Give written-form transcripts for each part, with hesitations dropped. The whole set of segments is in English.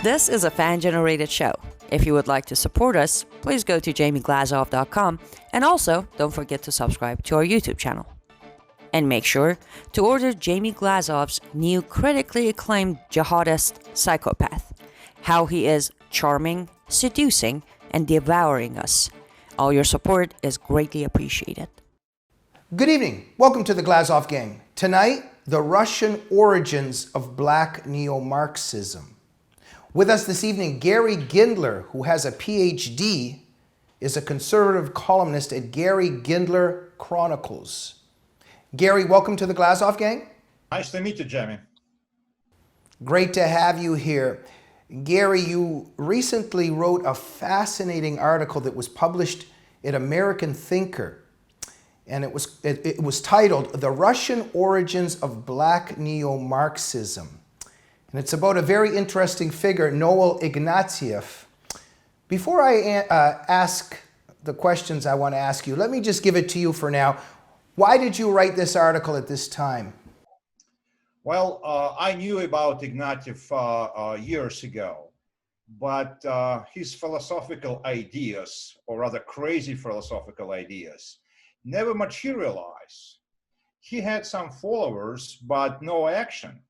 This is a fan-generated show. If you would like to support us, please go to jamieglazov.com, and also don't forget to subscribe to our YouTube channel. And make sure to order Jamie Glazov's new critically acclaimed jihadist psychopath, How He Is Charming, Seducing, and Devouring Us. All your support is greatly appreciated. Good evening. Welcome to the Glazov Gang. Tonight, the Russian origins of black Neo-Marxism. With us this evening, Gary Gindler, who has a PhD, is a conservative columnist at Gary Gindler Chronicles. Gary, welcome to the Glazov Gang. Nice to meet you, Jamie. Great to have you here. Gary, you recently wrote a fascinating article that was published in American Thinker, and it was titled "The Russian Origins of Black Neo-Marxism." And it's about a very interesting figure, Noel Ignatieff. Before I ask the questions I want to ask you, let me just give it to you for now. Why did you write this article at this time? Well, I knew about Ignatieff years ago, but his philosophical ideas, or rather crazy philosophical ideas, never materialized. He had some followers, but no action.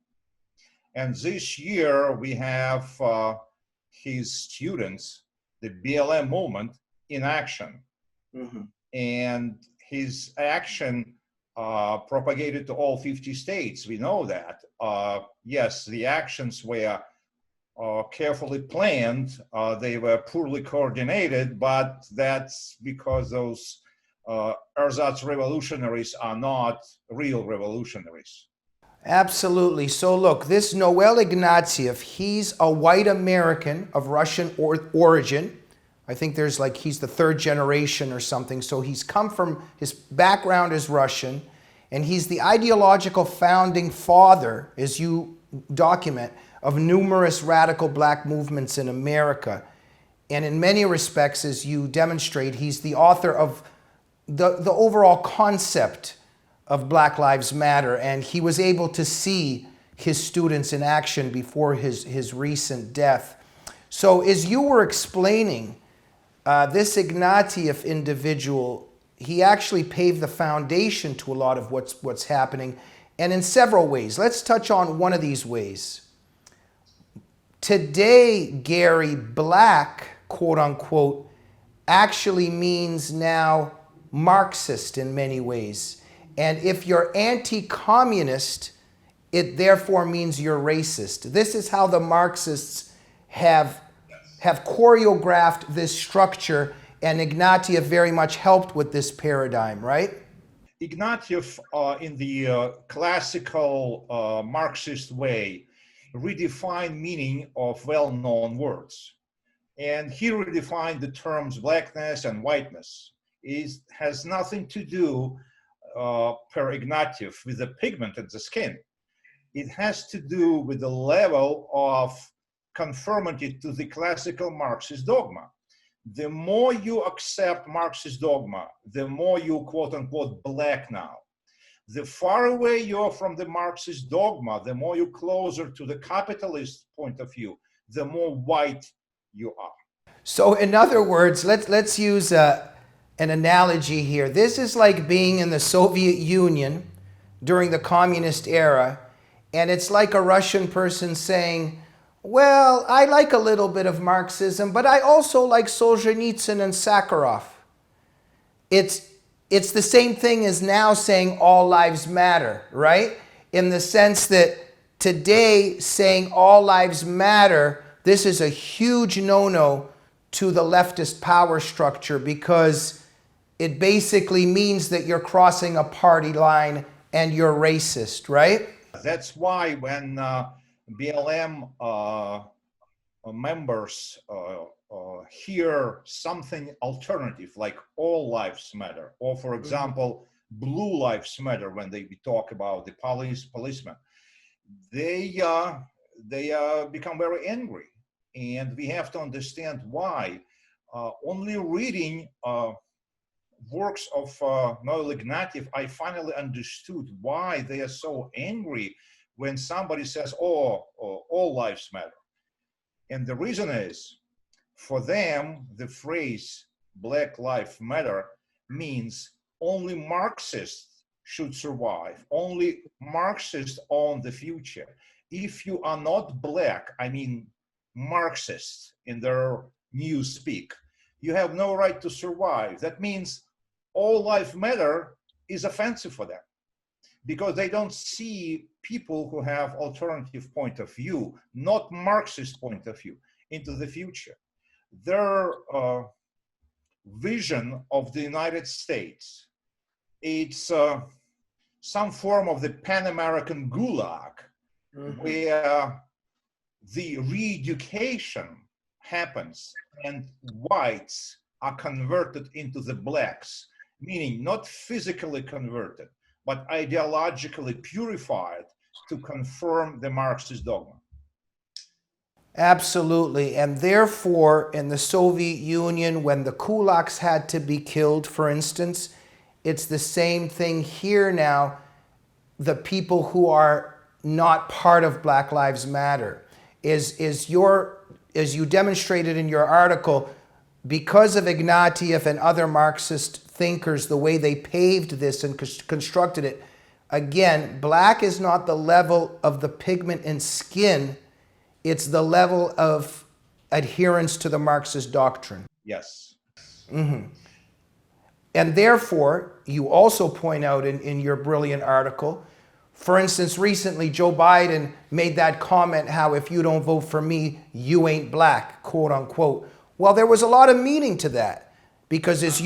And this year we have his students, the BLM movement, in action. Mm-hmm. And his action propagated to all 50 states. We know that. Yes, the actions were carefully planned. They were poorly coordinated, but that's because those ersatz revolutionaries are not real revolutionaries. Absolutely. So look, this Noel Ignatieff, he's a white American of Russian origin. I think he's the third generation or something. So he's come from, his background is Russian, and he's the ideological founding father, as you document, of numerous radical black movements in America. And in many respects, as you demonstrate, he's the author of the overall concept of Black Lives Matter, and he was able to see his students in action before his recent death. So as you were explaining, this Ignatieff individual, he actually paved the foundation to a lot of what's happening, and in several ways. Let's touch on one of these ways. Today, Gary, black, quote unquote, actually means now Marxist in many ways. And if you're anti-communist, it therefore means you're racist. This is how the Marxists have choreographed this structure, and Ignatieff very much helped with this paradigm, right? Ignatieff, in the classical Marxist way, redefined meaning of well-known words. And he redefined the terms blackness and whiteness. It has nothing to do per Ignatieff with the pigment in the skin. It has to do with the level of conformity to the classical Marxist dogma. The more you accept Marxist dogma, the more you quote unquote black now. The far away you are from the Marxist dogma, the more you're closer to the capitalist point of view, the more white you are. So in other words, let's use an analogy here. This is like being in the Soviet Union during the communist era, and it's like a Russian person saying, well, I like a little bit of Marxism, but I also like Solzhenitsyn and Sakharov. It's the same thing as now saying all lives matter, right? In the sense that today saying all lives matter, this is a huge no-no to the leftist power structure, because it basically means that you're crossing a party line and you're racist, right? That's why when BLM members hear something alternative, like all lives matter, or for example, blue lives matter, when they talk about the policemen, they become very angry. And we have to understand why. Only reading works of Noel Ignatieff, I finally understood why they are so angry when somebody says, oh, all lives matter. And the reason is, for them, the phrase Black Lives Matter means only Marxists should survive. Only Marxists own the future. If you are not black, I mean Marxists in their new speak, you have no right to survive. That means all life matter is offensive for them because they don't see people who have alternative point of view, not Marxist point of view, into the future. Their vision of the United States, it's some form of the Pan-American gulag, where the re-education happens and whites are converted into the blacks, meaning not physically converted, but ideologically purified to confirm the Marxist dogma. Absolutely. And therefore, in the Soviet Union, when the kulaks had to be killed, for instance, it's the same thing here now. The people who are not part of Black Lives Matter is as you demonstrated in your article, because of Ignatieff and other Marxist thinkers, the way they paved this and constructed it, again, black is not the level of the pigment in skin, it's the level of adherence to the Marxist doctrine. Yes. Mm-hmm. And therefore, you also point out in your brilliant article, for instance, recently Joe Biden made that comment how if you don't vote for me, you ain't black, quote unquote. Well, there was a lot of meaning to that because as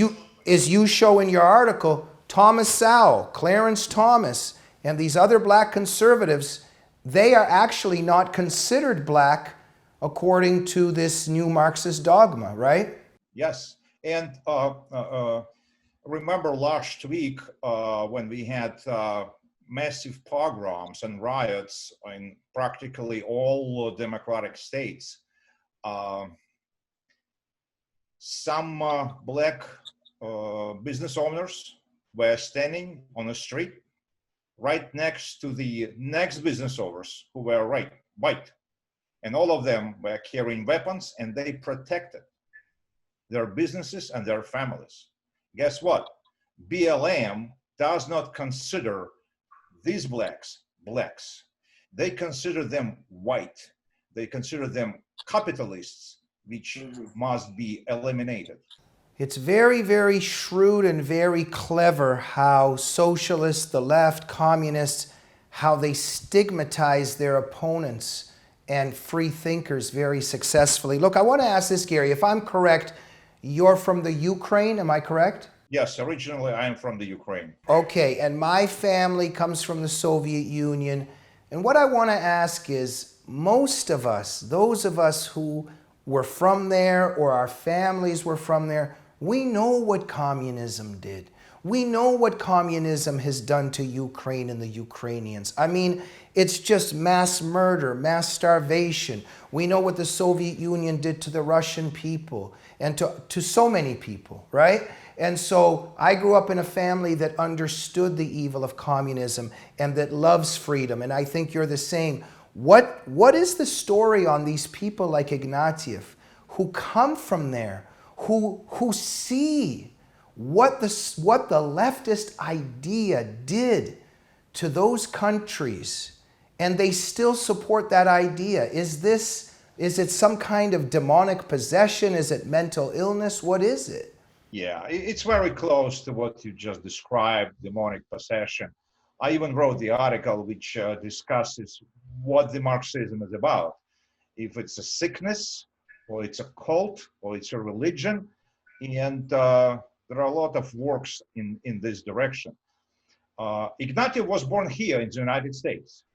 you show in your article, Thomas Sowell, Clarence Thomas, and these other black conservatives, they are actually not considered black according to this new Marxist dogma, right? Yes. And remember last week when we had massive pogroms and riots in practically all democratic states. Some black business owners were standing on the street right next to the next business owners who were white. And all of them were carrying weapons and they protected their businesses and their families. Guess what? BLM does not consider these blacks. They consider them white. They consider them capitalists, which must be eliminated. It's very, very shrewd and very clever how socialists, the left, communists, how they stigmatize their opponents and free thinkers very successfully. Look, I want to ask this, Gary. If I'm correct, you're from the Ukraine, am I correct? Yes, originally I am from the Ukraine. Okay, and my family comes from the Soviet Union. And what I want to ask is, most of us, those of us who were from there or our families were from there, we know what communism did. We know what communism has done to Ukraine and the Ukrainians. I mean, it's just mass murder, mass starvation. We know what the Soviet Union did to the Russian people and to so many people, right? And so I grew up in a family that understood the evil of communism and that loves freedom. And I think you're the same. What is the story on these people like Ignatieff who come from there, who see what the leftist idea did to those countries, and they still support that idea? Is it some kind of demonic possession? Is it mental illness? What is it? Yeah, it's very close to what you just described, demonic possession. I even wrote the article which discusses what the Marxism is about. If it's a sickness, or it's a cult, or it's a religion, and there are a lot of works in this direction. Ignatieff was born here in the United States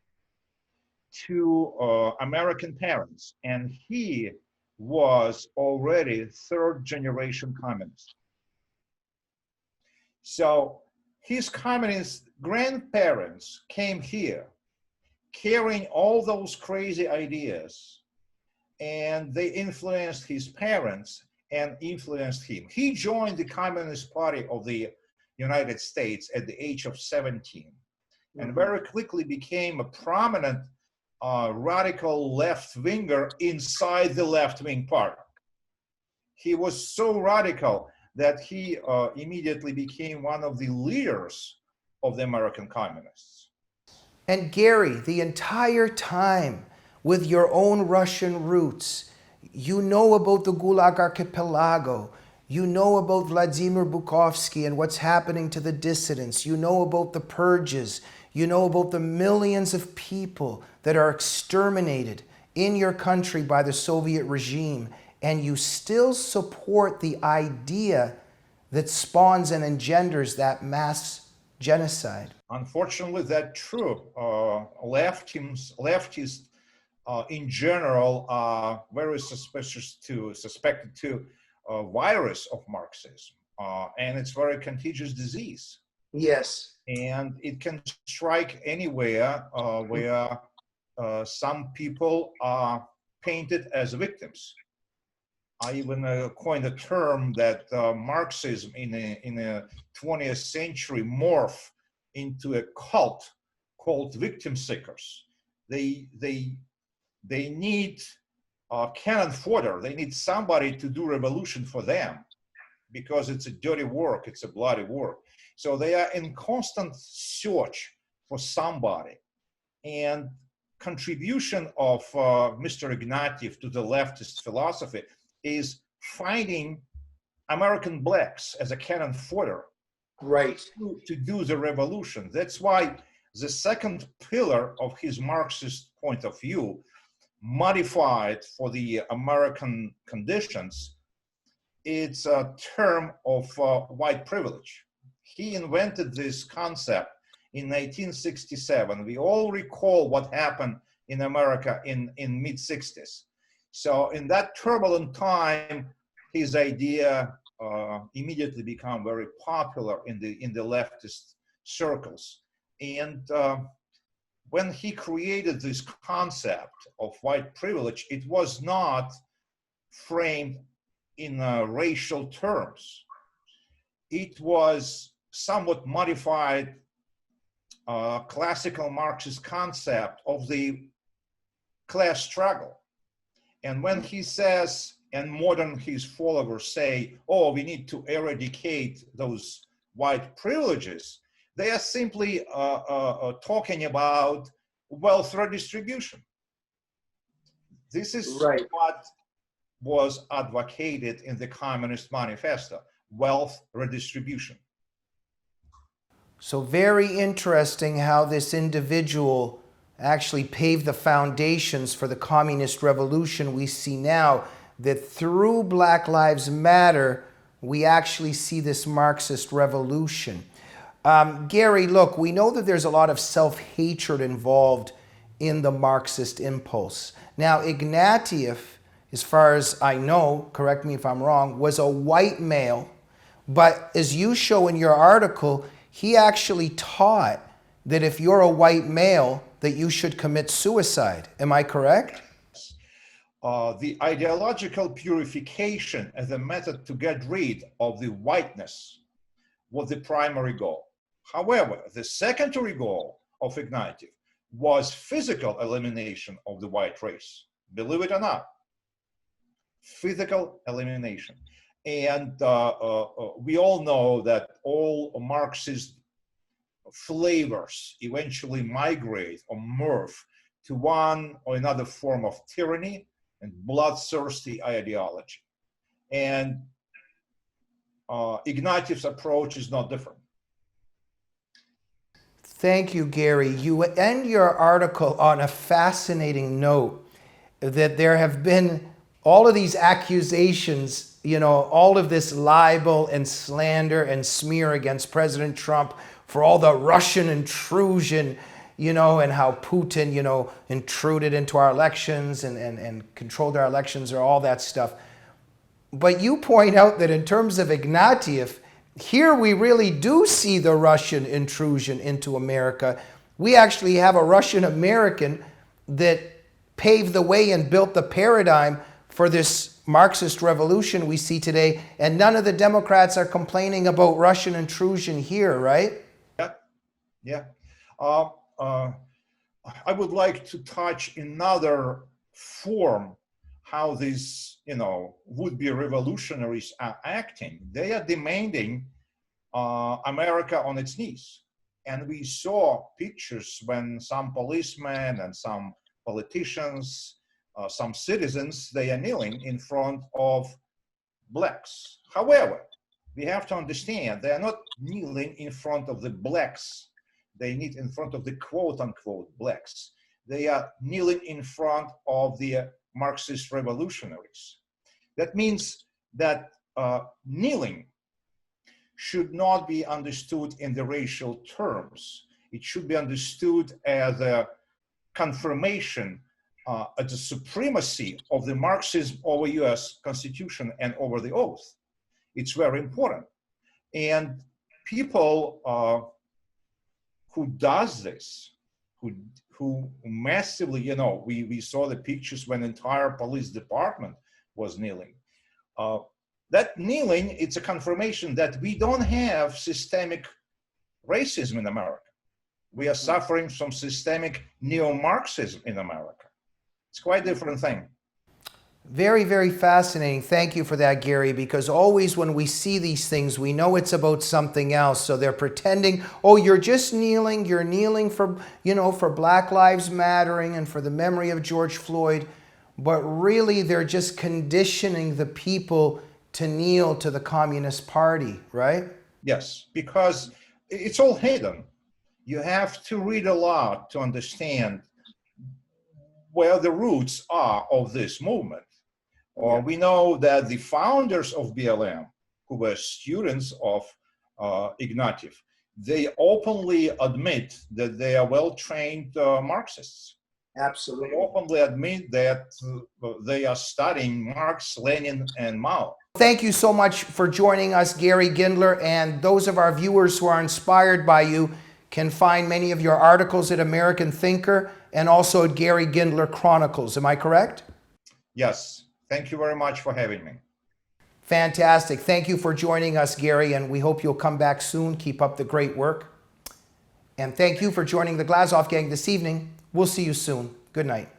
to American parents, and he was already third-generation communist. So his communist grandparents came here carrying all those crazy ideas, and they influenced his parents and influenced him. He joined the Communist Party of the United States at the age of 17 and very quickly became a prominent radical left-winger inside the left-wing party. He was so radical that he immediately became one of the leaders of the American communists. And Gary, the entire time, with your own Russian roots, you know about the Gulag Archipelago, you know about Vladimir Bukovsky and what's happening to the dissidents, you know about the purges, you know about the millions of people that are exterminated in your country by the Soviet regime, and you still support the idea that spawns and engenders that mass genocide. Unfortunately, that's true. Leftists in general are very suspected to virus of Marxism, and it's very contagious disease. Yes. And it can strike anywhere where some people are painted as victims. I even coined a term that Marxism in a 20th century morph into a cult called victim seekers. They need cannon fodder. They need somebody to do revolution for them because it's a dirty work. It's a bloody work. So they are in constant search for somebody. And contribution of Mr. Ignatieff to the leftist philosophy is finding American blacks as a cannon fodder, right, to do the revolution. That's why the second pillar of his Marxist point of view, modified for the American conditions, it's a term of white privilege. He invented this concept in 1967. We all recall what happened in America in mid-60s. So in that turbulent time, his idea immediately became very popular in the leftist circles. And when he created this concept of white privilege, it was not framed in racial terms. It was somewhat modified classical Marxist concept of the class struggle. And when he says, and modern his followers say, oh, we need to eradicate those white privileges, they are simply talking about wealth redistribution. This is right, what was advocated in the Communist Manifesto, wealth redistribution. So very interesting how this individual actually paved the foundations for the communist revolution we see now, that through Black Lives Matter, we actually see this Marxist revolution. Gary, look, we know that there's a lot of self-hatred involved in the Marxist impulse. Now, Ignatieff, as far as I know, correct me if I'm wrong, was a white male, but as you show in your article, he actually taught that if you're a white male, that you should commit suicide. Am I correct? The ideological purification as a method to get rid of the whiteness was the primary goal. However, the secondary goal of Ignatieff was physical elimination of the white race. Believe it or not, physical elimination. And we all know that all Marxist flavors eventually migrate or morph to one or another form of tyranny and bloodthirsty ideology. And Ignatieff's approach is not different. Thank you, Gary. You end your article on a fascinating note that there have been all of these accusations, you know, all of this libel and slander and smear against President Trump for all the Russian intrusion, you know, and how Putin, you know, intruded into our elections and controlled our elections or all that stuff. But you point out that in terms of Ignatieff, here we really do see the Russian intrusion into America. We actually have a Russian American that paved the way and built the paradigm for this Marxist revolution we see today. And none of the Democrats are complaining about Russian intrusion here, right? Yeah. I would like to touch another form how these, would-be revolutionaries are acting. They are demanding America on its knees. And we saw pictures when some policemen and some politicians, some citizens, they are kneeling in front of blacks. However, we have to understand they are not kneeling in front of the blacks. They kneel in front of the quote unquote blacks. They are kneeling in front of the Marxist revolutionaries. That means that kneeling should not be understood in the racial terms. It should be understood as a confirmation of the supremacy of the Marxism over US Constitution and over the oath. It's very important. And people who does this, who massively, we saw the pictures when entire police department was kneeling. That kneeling, it's a confirmation that we don't have systemic racism in America. We are suffering from systemic neo-Marxism in America. It's quite a different thing. Very, very fascinating. Thank you for that, Gary, because always when we see these things, we know it's about something else. So they're pretending, oh, you're just kneeling. You're kneeling for, for Black Lives Mattering and for the memory of George Floyd. But really, they're just conditioning the people to kneel to the Communist Party, right? Yes, because it's all hidden. You have to read a lot to understand where the roots are of this movement. We know that the founders of BLM, who were students of Ignatieff, they openly admit that they are well-trained Marxists. Absolutely. They openly admit that they are studying Marx, Lenin, and Mao. Thank you so much for joining us, Gary Gindler, and those of our viewers who are inspired by you can find many of your articles at American Thinker and also at Gary Gindler Chronicles. Am I correct? Yes. Thank you very much for having me. Fantastic. Thank you for joining us, Gary, and we hope you'll come back soon. Keep up the great work. And thank you for joining the Glazov Gang this evening. We'll see you soon. Good night.